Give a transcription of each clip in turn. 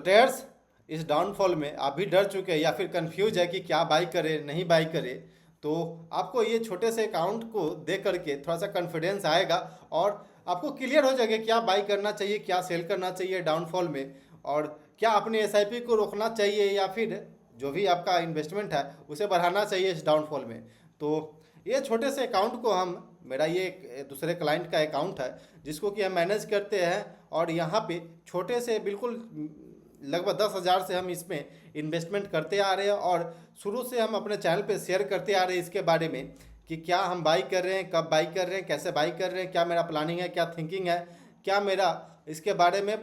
Traders, इस downfall में आप भी डर चुके हैं या फिर कंफ्यूज है कि क्या बाई करें नहीं बाई करें, तो आपको ये छोटे से अकाउंट को देख करके थोड़ा सा कॉन्फिडेंस आएगा और आपको क्लियर हो जाएगा क्या बाई करना चाहिए, क्या सेल करना चाहिए डाउनफॉल में, और क्या अपने एसआईपी को रोकना चाहिए या फिर जो भी आपका इन्वेस्टमेंट है उसे बढ़ाना चाहिए इस डाउनफॉल में। तो ये छोटे से अकाउंट को हम, मेरा ये एक दूसरे क्लाइंट का अकाउंट है जिसको कि हम मैनेज करते हैं, और यहाँ पे छोटे से बिल्कुल लगभग 10,000 से हम इसमें इन्वेस्टमेंट करते आ रहे हैं, और शुरू से हम अपने चैनल पे शेयर करते आ रहे हैं इसके बारे में कि क्या हम बाई कर रहे हैं, कब बाई कर रहे हैं, कैसे बाई कर रहे हैं, क्या मेरा प्लानिंग है, क्या थिंकिंग है, क्या मेरा इसके बारे में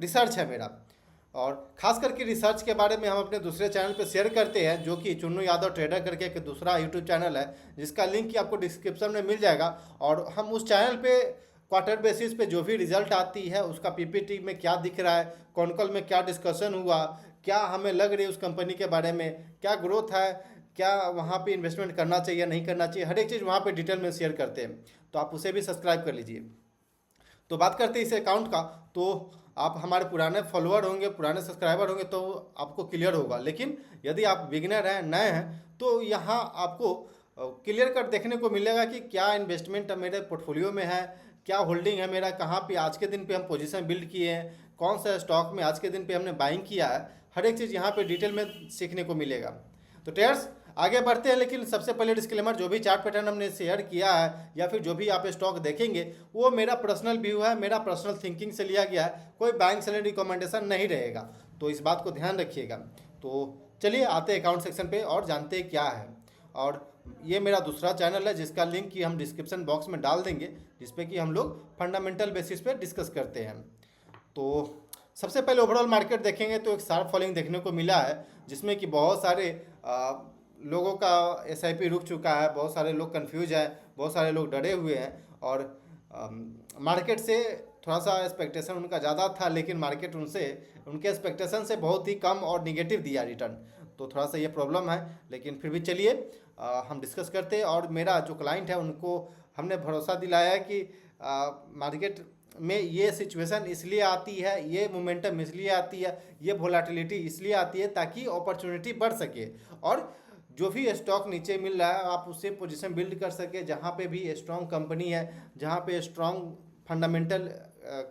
रिसर्च है मेरा। और ख़ास करके रिसर्च के बारे में हम अपने दूसरे चैनल पे शेयर करते हैं, जो कि चुन्नू यादव ट्रेडर करके एक दूसरा यूट्यूब चैनल है जिसका लिंक आपको डिस्क्रिप्शन में मिल जाएगा। और हम उस चैनल पे क्वार्टर बेसिस पे जो भी रिजल्ट आती है उसका पीपीटी में क्या दिख रहा है, कौन कॉल में क्या डिस्कशन हुआ, क्या हमें लग रही है उस कंपनी के बारे में, क्या ग्रोथ है, क्या वहाँ पे इन्वेस्टमेंट करना चाहिए नहीं करना चाहिए, हर एक चीज़ वहाँ पे डिटेल में शेयर करते हैं। तो आप उसे भी सब्सक्राइब कर लीजिए। तो बात करते हैं इस अकाउंट का, तो आप हमारे पुराने फॉलोअर होंगे, पुराने सब्सक्राइबर होंगे तो आपको क्लियर होगा, लेकिन यदि आप बिगिनर हैं, नए हैं, तो यहाँ आपको क्लियर कट देखने को मिलेगा कि क्या इन्वेस्टमेंट मेरे पोर्टफोलियो में है, क्या होल्डिंग है मेरा, कहाँ पे आज के दिन पे हम पोजीशन बिल्ड किए हैं, कौन सा स्टॉक में आज के दिन पे हमने बाइंग किया है, हर एक चीज़ यहाँ पे डिटेल में सीखने को मिलेगा। तो ट्रेडर्स आगे बढ़ते हैं, लेकिन सबसे पहले डिस्क्लेमर, जो भी चार्ट पैटर्न हमने शेयर किया है या फिर जो भी आप स्टॉक देखेंगे वो मेरा पर्सनल व्यू है, मेरा पर्सनल थिंकिंग से लिया गया है, कोई बैंक सेलिंग रिकमेंडेशन नहीं रहेगा, तो इस बात को ध्यान रखिएगा। तो चलिए आते हैं अकाउंट सेक्शन पे और जानते हैं क्या है। और ये मेरा दूसरा चैनल है जिसका लिंक कि हम डिस्क्रिप्शन बॉक्स में डाल देंगे, जिसपे कि हम लोग फंडामेंटल बेसिस पे डिस्कस करते हैं। तो सबसे पहले ओवरऑल मार्केट देखेंगे तो एक शार्प फॉलिंग देखने को मिला है, जिसमें कि बहुत सारे लोगों का एसआईपी रुक चुका है, बहुत सारे लोग कंफ्यूज हैं, बहुत सारे लोग डरे हुए हैं, और मार्केट से थोड़ा सा एक्सपेक्टेशन उनका ज़्यादा था, लेकिन मार्केट उनके एक्सपेक्टेशन से बहुत ही कम और निगेटिव दिया रिटर्न, तो थोड़ा सा ये प्रॉब्लम है। लेकिन फिर भी चलिए हम डिस्कस करते हैं। और मेरा जो क्लाइंट है उनको हमने भरोसा दिलाया है कि मार्केट में ये सिचुएशन इसलिए आती है, ये मोमेंटम इसलिए आती है, ये वोलेटिलिटी इसलिए आती है ताकि अपॉर्चुनिटी बढ़ सके, और जो भी स्टॉक नीचे मिल रहा है आप उससे पोजीशन बिल्ड कर सके, जहाँ पे भी स्ट्रॉन्ग कंपनी है, जहाँ पे स्ट्रॉन्ग फंडामेंटल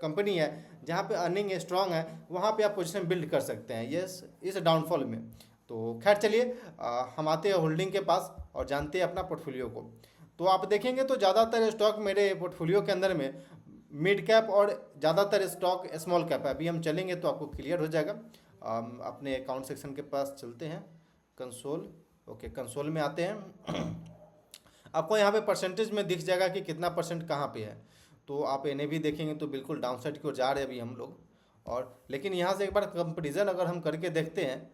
कंपनी है, जहाँ पे अर्निंग स्ट्रॉन्ग है, वहाँ पे आप पोजीशन बिल्ड कर सकते हैं यस इस डाउनफॉल में। तो खैर चलिए हम आते हैं होल्डिंग के पास और जानते हैं अपना पोर्टफोलियो को। तो आप देखेंगे तो ज़्यादातर स्टॉक मेरे पोर्टफोलियो के अंदर में मिड कैप और ज़्यादातर स्टॉक स्मॉल कैप है। अभी हम चलेंगे तो आपको क्लियर हो जाएगा। अपने अकाउंट सेक्शन के पास चलते हैं, कंसोल, ओके कंसोल में आते हैं। आपको यहाँ पे परसेंटेज में दिख जाएगा कि कितना परसेंट कहाँ पे है। तो आप इन्हें भी देखेंगे तो बिल्कुल डाउन साइड की ओर जा रहे हैं अभी हम लोग। और लेकिन यहाँ से एक बार कंपेरिजन अगर हम करके देखते हैं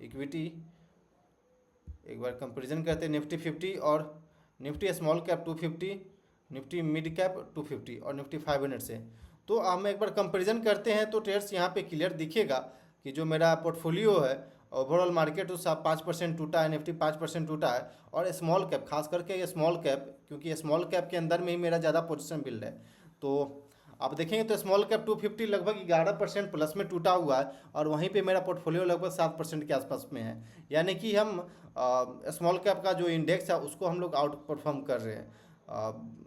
इक्विटी, एक बार कंपेरिजन करते हैं निफ्टी 50 और Nifty small cap 250, Nifty mid cap 250 और निफ्टी 500 से, तो हम एक बार कंपैरिजन करते हैं तो ट्रेड्स यहाँ पे क्लियर दिखेगा कि जो मेरा पोर्टफोलियो है ओवरऑल मार्केट उस 5% टूटा है, निफ्टी 5% टूटा है, और स्मॉल कैप खास करके ये स्मॉल कैप, क्योंकि स्मॉल कैप के अंदर में ही मेरा ज़्यादा पोजीशन बिल्ड है। तो आप देखेंगे तो स्मॉल कैप 250 लगभग 11% प्लस में टूटा हुआ है, और वहीं पे मेरा पोर्टफोलियो लगभग 7% के आसपास में है, यानी कि हम स्मॉल कैप का जो इंडेक्स है उसको हम लोग आउट परफॉर्म कर रहे हैं।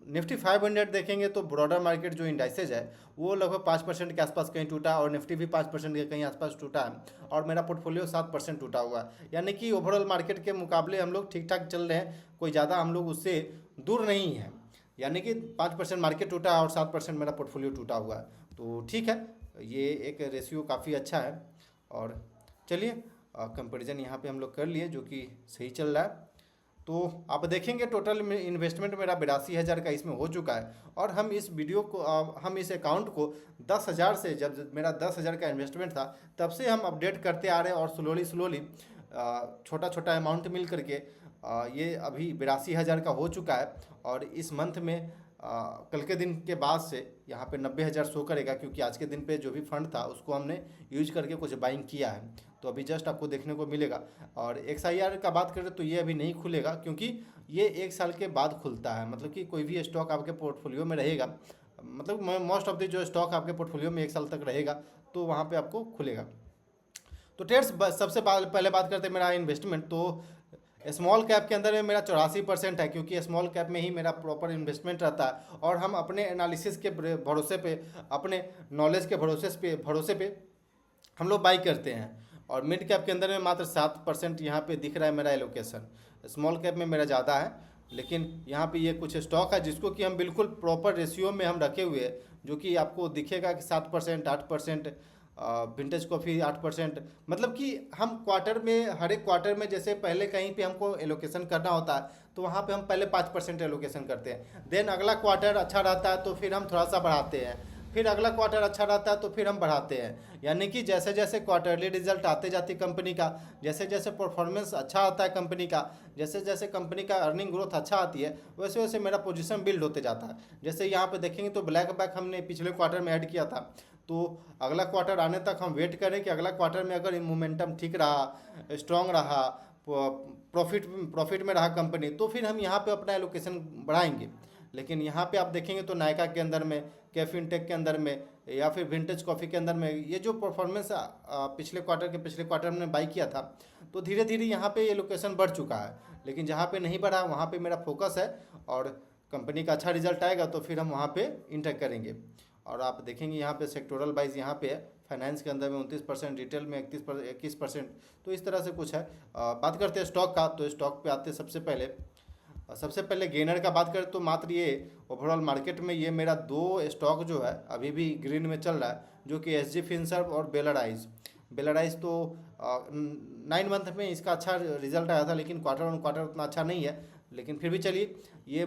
निफ्टी 500 देखेंगे तो ब्रॉडर मार्केट जो इंडाइसेज है वो लगभग 5% के आसपास कहीं टूटा, और निफ्टी भी 5% के कहीं आसपास टूटा है, और मेरा पोर्टफोलियो 7% टूटा हुआ है, यानी कि ओवरऑल मार्केट के मुकाबले हम लोग ठीक ठाक चल रहे हैं, कोई ज़्यादा हम लोग उससे दूर नहीं है, यानी कि 5% मार्केट टूटा है और 7% मेरा पोर्टफोलियो टूटा हुआ है। तो ठीक है, ये एक रेशियो काफ़ी अच्छा है। और चलिए कंपेरिजन यहाँ पे हम लोग कर लिए जो कि सही चल रहा है। तो आप देखेंगे टोटल इन्वेस्टमेंट मेरा 82,000 का इसमें हो चुका है, और हम इस वीडियो को हम इस अकाउंट को 10,000 से, जब मेरा 10,000 का इन्वेस्टमेंट था तब से हम अपडेट करते आ रहे हैं, और स्लोली छोटा छोटा अमाउंट मिल करके ये अभी 82,000 का हो चुका है। और इस मंथ में कल के दिन के बाद से यहाँ पे 90,000 शो करेगा, क्योंकि आज के दिन पे जो भी फंड था उसको हमने यूज करके कुछ बाइंग किया है, तो अभी जस्ट आपको देखने को मिलेगा। और XIR का बात करें तो ये अभी नहीं खुलेगा, क्योंकि ये 1 साल के बाद खुलता है, मतलब कि कोई भी स्टॉक आपके पोर्टफोलियो में रहेगा, मतलब मोस्ट ऑफ द जो स्टॉक आपके पोर्टफोलियो में 1 साल तक रहेगा तो वहाँ पे आपको खुलेगा। तो ट्रेड्स सबसे पहले बात करते हैं मेरा इन्वेस्टमेंट। तो स्मॉल कैप के अंदर में मेरा 84% है, क्योंकि स्मॉल कैप में ही मेरा प्रॉपर इन्वेस्टमेंट रहता है और हम अपने एनालिसिस के भरोसे पे, अपने नॉलेज के भरोसे पे हम लोग बाई करते हैं। और मिड कैप के अंदर में मात्र 7% यहाँ पे दिख रहा है मेरा एलोकेशन। स्मॉल कैप में मेरा ज़्यादा है, लेकिन यहाँ पे ये कुछ स्टॉक है जिसको कि हम बिल्कुल प्रॉपर रेशियो में हम रखे हुए हैं, जो कि आपको दिखेगा कि 7%, 8%, विंटेज कॉफ़ी 8%। मतलब कि हम क्वार्टर में, हर एक क्वार्टर में जैसे पहले कहीं पे हमको एलोकेशन करना होता है तो वहाँ पे हम पहले 5% एलोकेशन करते हैं, देन अगला क्वार्टर अच्छा रहता है तो फिर हम थोड़ा सा बढ़ाते हैं, फिर अगला क्वार्टर अच्छा रहता है तो फिर हम बढ़ाते हैं। यानी कि जैसे जैसे क्वार्टरली रिजल्ट आते जाते कंपनी का, जैसे जैसे परफॉर्मेंस अच्छा आता है कंपनी का, जैसे जैसे कंपनी का अर्निंग ग्रोथ अच्छा आती है, वैसे वैसे मेरा पोजीशन बिल्ड होते जाता है। जैसे यहाँ पे देखेंगे तो ब्लैक बैक हमने पिछले क्वार्टर में ऐड किया था, तो अगला क्वार्टर आने तक हम वेट करें कि अगला क्वार्टर में अगर मोमेंटम ठीक रहा, स्ट्रांग रहा, प्रॉफिट प्रॉफिट में रहा कंपनी, तो फिर हम यहाँ पे अपना एलोकेशन बढ़ाएंगे। लेकिन यहाँ पे आप देखेंगे तो नायका के अंदर में, कैफिन टेक के अंदर में, या फिर विंटेज कॉफ़ी के अंदर में ये जो परफॉर्मेंस पिछले क्वार्टर में बाई किया था, तो धीरे धीरे यहाँ पे ये लोकेशन बढ़ चुका है। लेकिन जहाँ पे नहीं बढ़ा वहाँ पे मेरा फोकस है, और कंपनी का अच्छा रिजल्ट आएगा तो फिर हम वहाँ पे इंटर करेंगे। और आप देखेंगे यहाँ पे सेक्टोरल वाइज यहाँ पे है, फाइनेंस के अंदर में 29%, रिटेल में 21%। तो इस तरह से कुछ है। बात करते हैं स्टॉक का, तो स्टॉक पे आते हैं सबसे पहले गेनर का बात करें तो मात्र ये ओवरऑल मार्केट में ये मेरा 2 स्टॉक जो है अभी भी ग्रीन में चल रहा है, जो कि एस जी फिनसर्व और बेलराइज तो 9 मंथ में इसका अच्छा रिजल्ट आया था, लेकिन क्वार्टर ऑन क्वार्टर उतना अच्छा नहीं है। लेकिन फिर भी चलिए, ये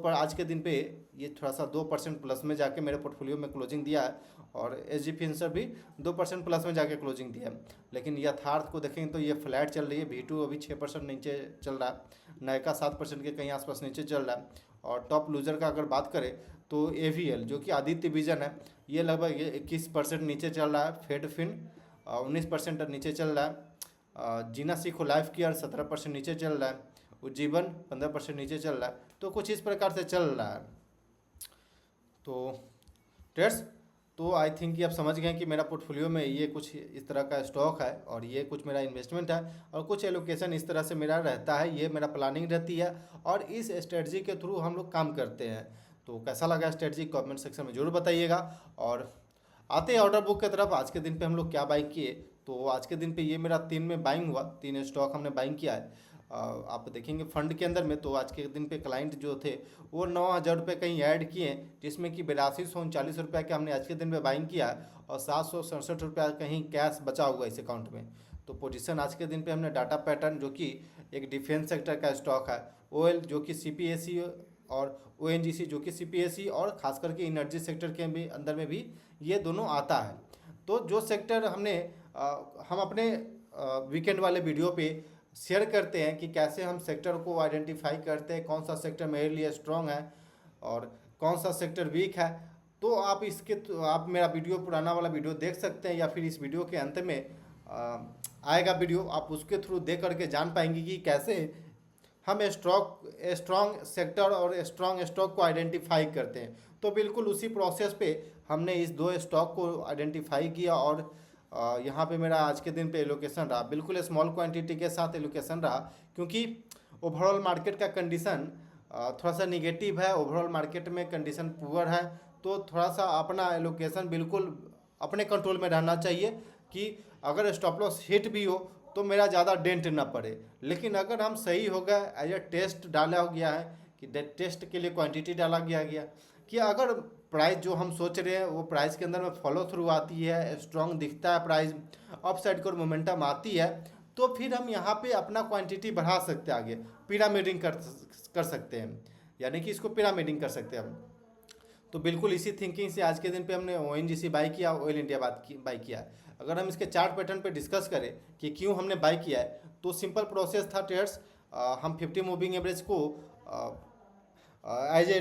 आज के दिन पे ये थोड़ा सा 2% प्लस में जाके मेरे पोर्टफोलियो में क्लोजिंग दिया है, और एस जी फिनसर्व भी 2% प्लस में जाके क्लोजिंग दिया है। लेकिन यथार्थ को देखेंगे तो ये फ्लैट चल रही है, V2 अभी 6% नीचे चल रहा है, नायका 7% के कहीं आसपास नीचे चल रहा है। और टॉप लूजर का अगर बात करें तो AVL जो कि आदित्य विजन है, ये लगभग 21% नीचे चल रहा है। फेडफिन 19% नीचे चल रहा है। जीना सीखो लाइफ केयर 17% नीचे चल रहा है। उज्जीवन 15% नीचे चल रहा है। तो कुछ इस प्रकार से चल रहा है। तो ट्रेड्स, तो आई थिंक कि आप समझ गए कि मेरा पोर्टफोलियो में ये कुछ इस तरह का स्टॉक है, और ये कुछ मेरा इन्वेस्टमेंट है, और कुछ एलोकेशन इस तरह से मेरा रहता है। ये मेरा प्लानिंग रहती है, और इस स्ट्रेटजी के थ्रू हम लोग काम करते हैं। तो कैसा लगा स्ट्रेटजी, कमेंट सेक्शन में जरूर बताइएगा। और आते हैं ऑर्डर बुक की तरफ। आज के दिन पे हम लोग क्या बाइंग किए, तो आज के दिन पे ये मेरा 3 में बाइंग हुआ, 3 स्टॉक हमने बाइंग किया है। आप देखेंगे फंड के अंदर में, तो आज के दिन पे क्लाइंट जो थे वो 9,000 रुपये कहीं ऐड किए, जिसमें कि 8239 रुपये के हमने आज के दिन में बाइंग किया, और 767 रुपया कहीं कैश बचा हुआ इस अकाउंट में। तो पोजीशन आज के दिन पे हमने डाटा पैटर्न, जो कि एक डिफेंस सेक्टर का स्टॉक है, OL जो कि CPSE, और ONGC जो कि CPSE, और खास करके एनर्जी सेक्टर के भी अंदर में भी ये दोनों आता है। तो जो सेक्टर हम अपने वीकेंड वाले वीडियो पे शेयर करते हैं कि कैसे हम सेक्टर को आइडेंटिफाई करते हैं, कौन सा सेक्टर मेरे लिए स्ट्रांग है और कौन सा सेक्टर वीक है। तो आप मेरा वीडियो, पुराना वाला वीडियो देख सकते हैं, या फिर इस वीडियो के अंत में आएगा वीडियो, आप उसके थ्रू देख करके जान पाएंगे कि कैसे हम स्ट्रॉन्ग सेक्टर और स्ट्रॉन्ग स्टॉक को आइडेंटिफाई करते हैं। तो बिल्कुल उसी प्रोसेस पे हमने इस 2 स्टॉक को आइडेंटिफाई किया, और यहाँ पे मेरा आज के दिन पे एलोकेशन रहा, बिल्कुल स्मॉल क्वांटिटी के साथ एलोकेशन रहा, क्योंकि ओवरऑल मार्केट का कंडीशन थोड़ा सा निगेटिव है, ओवरऑल मार्केट में कंडीशन पुअर है। तो थोड़ा सा अपना एलोकेशन बिल्कुल अपने कंट्रोल में रहना चाहिए, कि अगर स्टॉप लॉस हिट भी हो तो मेरा ज़्यादा डेंट ना पड़े। लेकिन अगर हम सही हो गए, एज ए टेस्ट डाला गया है कि टेस्ट के लिए क्वांटिटी डाला गया कि अगर प्राइस जो हम सोच रहे हैं वो प्राइस के अंदर में फॉलो थ्रू आती है, स्ट्रॉन्ग दिखता है प्राइस, अपसाइड को मोमेंटम आती है, तो फिर हम यहाँ पे अपना क्वांटिटी बढ़ा सकते हैं, आगे पिरामिडिंग कर सकते हैं, यानी कि इसको पिरामिडिंग कर सकते हैं हम। तो बिल्कुल इसी थिंकिंग से आज के दिन पे हमने ONGC बाई किया, ऑयल इंडिया बाई किया। अगर हम इसके चार्ट पैटर्न पे डिस्कस करें कि क्यों हमने बाई किया है, तो सिंपल प्रोसेस था ट्रेड्स। हम 50 मूविंग एवरेज को एज ए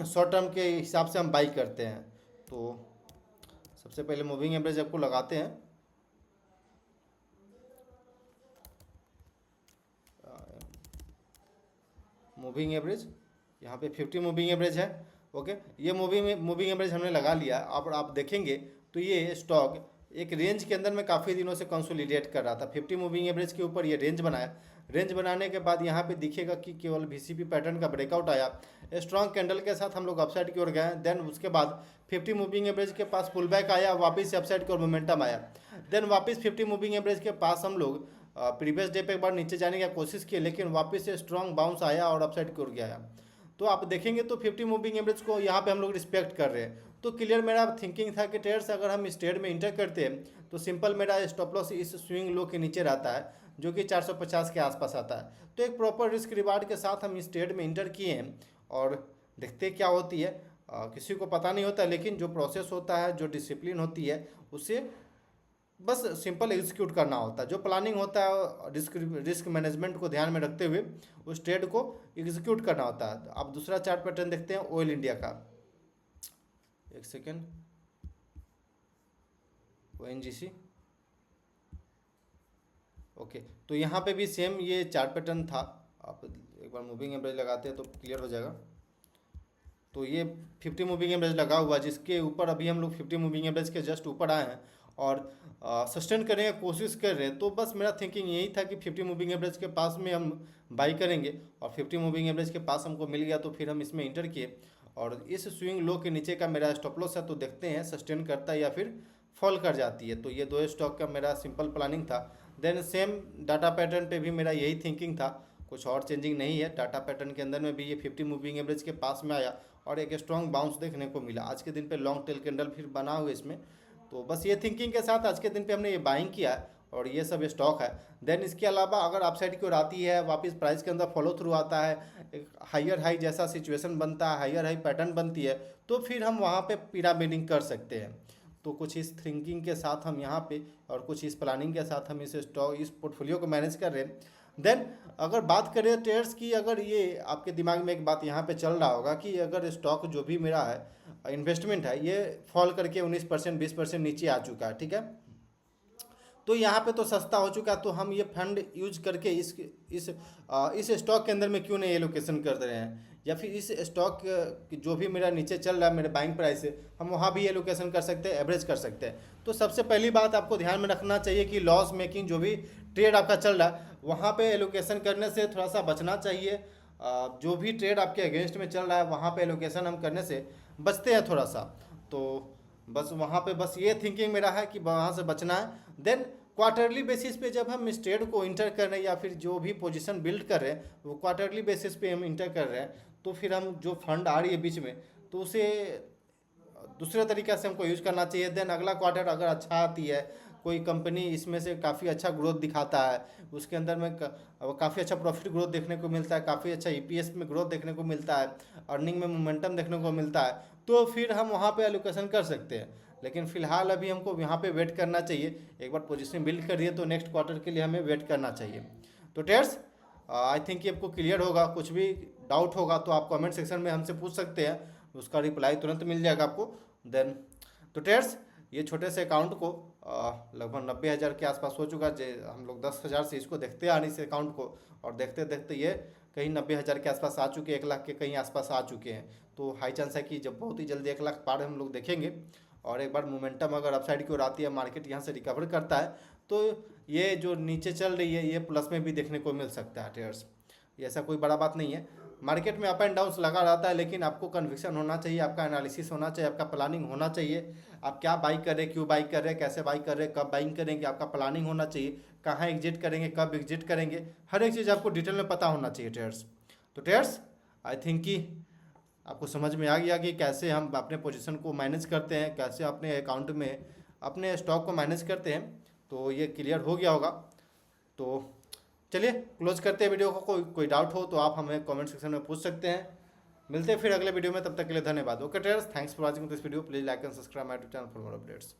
शॉर्ट टर्म के हिसाब से हम बाई करते हैं। तो सबसे पहले मूविंग एवरेज आपको लगाते हैं। मूविंग एवरेज यहाँ पे 50 मूविंग एवरेज है, ओके, ये मूविंग एवरेज हमने लगा लिया। अब आप देखेंगे तो ये स्टॉक एक रेंज के अंदर में काफ़ी दिनों से कंसोलिडेट कर रहा था। 50 मूविंग एवरेज के ऊपर ये रेंज बनाया। रेंज बनाने के बाद यहाँ पे दिखेगा कि केवल वीसीपी पैटर्न का ब्रेकआउट आया, स्ट्रॉन्ग कैंडल के साथ हम लोग अपसाइड की ओर गए। देन उसके बाद 50 मूविंग एवरेज के पास पुल बैक आया, वापस से अपसाइड की ओर मोमेंटम आया। देन वापस 50 मूविंग एवरेज के पास हम लोग प्रीवियस डे पे एक बार नीचे जाने की कोशिश की, लेकिन वापस से स्ट्रॉन्ग बाउंस आया और अपसाइड की ओर गया। तो आप देखेंगे तो 50 मूविंग एवरेज को यहाँ पे हम लोग रिस्पेक्ट कर रहे हैं। तो क्लियर मेरा थिंकिंग था कि ट्रेड्स अगर हम इस ट्रेड में इंटर करते हैं तो सिंपल मेरा स्टॉप लॉस इस स्विंग लो के नीचे रहता है, जो कि 450 के आसपास आता है। तो एक प्रॉपर रिस्क रिवार्ड के साथ हम इस ट्रेड में इंटर किए हैं और देखते क्या होती है। किसी को पता नहीं होता, लेकिन जो प्रोसेस होता है, जो डिसिप्लिन होती है, उसे बस सिंपल एग्जीक्यूट करना होता है। जो प्लानिंग होता है, रिस्क मैनेजमेंट को ध्यान में रखते हुए उस ट्रेड को एग्जीक्यूट करना होता है। आप दूसरा चार्ट पैटर्न देखते हैं ऑयल इंडिया का, एक सेकेंड, ONGC। ओके, तो यहाँ पे भी सेम ये चार्ट पैटर्न था। आप एक बार मूविंग एवरेज लगाते हैं तो क्लियर हो जाएगा। तो ये 50 मूविंग एवरेज लगा हुआ, जिसके ऊपर अभी हम लोग 50 मूविंग एवरेज के जस्ट ऊपर आए हैं और सस्टेन करने की कोशिश कर रहे हैं। तो बस मेरा थिंकिंग यही था कि 50 मूविंग एवरेज के पास में हम बाई करेंगे और 50 मूविंग एवरेज के पास हमको मिल गया तो फिर हम इसमें इंटर किए। और इस स्विंग लो के नीचे का मेरा स्टॉप लॉस है, तो देखते हैं सस्टेन करता है या फिर फॉल कर जाती है। तो ये दो स्टॉक का मेरा सिंपल प्लानिंग था। देन सेम डाटा पैटर्न पे भी मेरा यही थिंकिंग था, कुछ और चेंजिंग नहीं है। डाटा पैटर्न के अंदर में भी ये 50 मूविंग एवरेज के पास में आया और एक स्ट्रॉन्ग बाउंस देखने को मिला। आज के दिन पे लॉन्ग टेल कैंडल फिर बना हुआ इसमें। तो बस ये थिंकिंग के साथ आज के दिन पे हमने ये बाइंग किया है और ये सब स्टॉक है। देन इसके अलावा अगर अपसाइड की ओर आती है, वापस प्राइस के अंदर फॉलो थ्रू आता है, एक हायर हाई जैसा सिचुएशन बनता है, हायर हाई पैटर्न बनती है, तो फिर हम वहाँ पे पिरामिडिंग कर सकते हैं। तो कुछ इस थिंकिंग के साथ हम यहाँ पे और कुछ इस प्लानिंग के साथ हम इस स्टॉक, इस पोर्टफोलियो को मैनेज कर रहे हैं। देन अगर बात करें ट्रेड्स की, अगर ये आपके दिमाग में एक बात यहाँ पे चल रहा होगा कि अगर स्टॉक जो भी मेरा है, इन्वेस्टमेंट है, ये फॉल करके 19% 20% नीचे आ चुका है, ठीक है, तो यहाँ पे तो सस्ता हो चुका है, तो हम ये फंड यूज करके इस स्टॉक के अंदर में क्यों नहीं एलोकेशन कर रहे हैं, या फिर इस स्टॉक जो भी मेरा नीचे चल रहा है मेरे बाइंग प्राइस से, हम वहाँ भी एलोकेशन कर सकते हैं, एवरेज कर सकते हैं। तो सबसे पहली बात आपको ध्यान में रखना चाहिए कि लॉस मेकिंग जो भी ट्रेड आपका चल रहा है वहाँ पे एलोकेशन करने से थोड़ा सा बचना चाहिए। जो भी ट्रेड आपके अगेंस्ट में चल रहा है वहाँ पे एलोकेशन हम करने से बचते हैं थोड़ा सा। तो बस वहाँ पे बस ये थिंकिंग मेरा है कि वहाँ से बचना है। देन क्वार्टरली बेसिस पे जब हम इस ट्रेड को इंटर कर रहे हैं या फिर जो भी पोजीशन बिल्ड कर रहे हैं वो क्वार्टरली बेसिस पे हम इंटर कर रहे हैं, तो फिर हम जो फंड आ रही है बीच में तो उसे दूसरे तरीके से हमको यूज करना चाहिए। देन अगला क्वार्टर अगर अच्छा आती है, कोई कंपनी इसमें से काफ़ी अच्छा ग्रोथ दिखाता है, उसके अंदर में काफ़ी अच्छा प्रॉफिट ग्रोथ देखने को मिलता है, काफ़ी अच्छा EPS में ग्रोथ देखने को मिलता है, अर्निंग में मोमेंटम देखने को मिलता है, तो फिर हम वहाँ पे एलोकेशन कर सकते हैं। लेकिन फिलहाल अभी हमको यहाँ पे वेट करना चाहिए। एक बार पोजीशन बिल्ड करिए तो नेक्स्ट क्वार्टर के लिए हमें वेट करना चाहिए। तो ट्रेड्स, आई थिंक ये आपको क्लियर होगा। कुछ भी डाउट होगा तो आप कमेंट सेक्शन में हमसे पूछ सकते हैं, उसका रिप्लाई तुरंत मिल जाएगा आपको। देन तो ट्रेड्स, ये छोटे से अकाउंट को लगभग 90,000 के आसपास हो चुका है। हम लोग 10,000 से इसको देखते आ रही इस अकाउंट को, और देखते देखते ये कहीं 90,000 के आसपास आ चुके हैं, 1 लाख के कहीं आसपास आ चुके हैं। तो हाई चांस है कि जब बहुत ही जल्दी 1 लाख पार हम लोग देखेंगे। और एक बार मोमेंटम अगर अपसाइड की ओर आती है, मार्केट यहाँ से रिकवर करता है, तो ये जो नीचे चल रही है ये प्लस में भी देखने को मिल सकता है ट्रेडर्स। ये ऐसा कोई बड़ा बात नहीं है। मार्केट में अप एंड डाउन्स लगा रहता है, लेकिन आपको कन्विक्शन होना चाहिए, आपका एनालिसिस होना चाहिए, आपका प्लानिंग होना चाहिए। आप क्या बाई कर रहे हैं, क्यों बाई कर रहे हैं, कैसे बाई कर रहे हैं, कब बाइंग करेंगे, आपका प्लानिंग होना चाहिए। कहाँ एग्जिट करेंगे, कब एग्जिट करेंगे, हर एक चीज़ आपको डिटेल में पता होना चाहिए ट्रेडर्स। तो ट्रेडर्स, आई थिंक कि आपको समझ में आ गया कि कैसे हम अपने पोजीशन को मैनेज करते हैं, कैसे अपने अकाउंट में अपने स्टॉक को मैनेज करते हैं। तो ये क्लियर हो गया होगा। तो चलिए क्लोज करते हैं वीडियो को। कोई डाउट हो तो आप हमें कमेंट सेक्शन में पूछ सकते हैं। मिलते हैं फिर अगले वीडियो में, तब तक के लिए धन्यवाद। Okay traders, thanks for watching this video. Please like and subscribe my YouTube channel for more updates.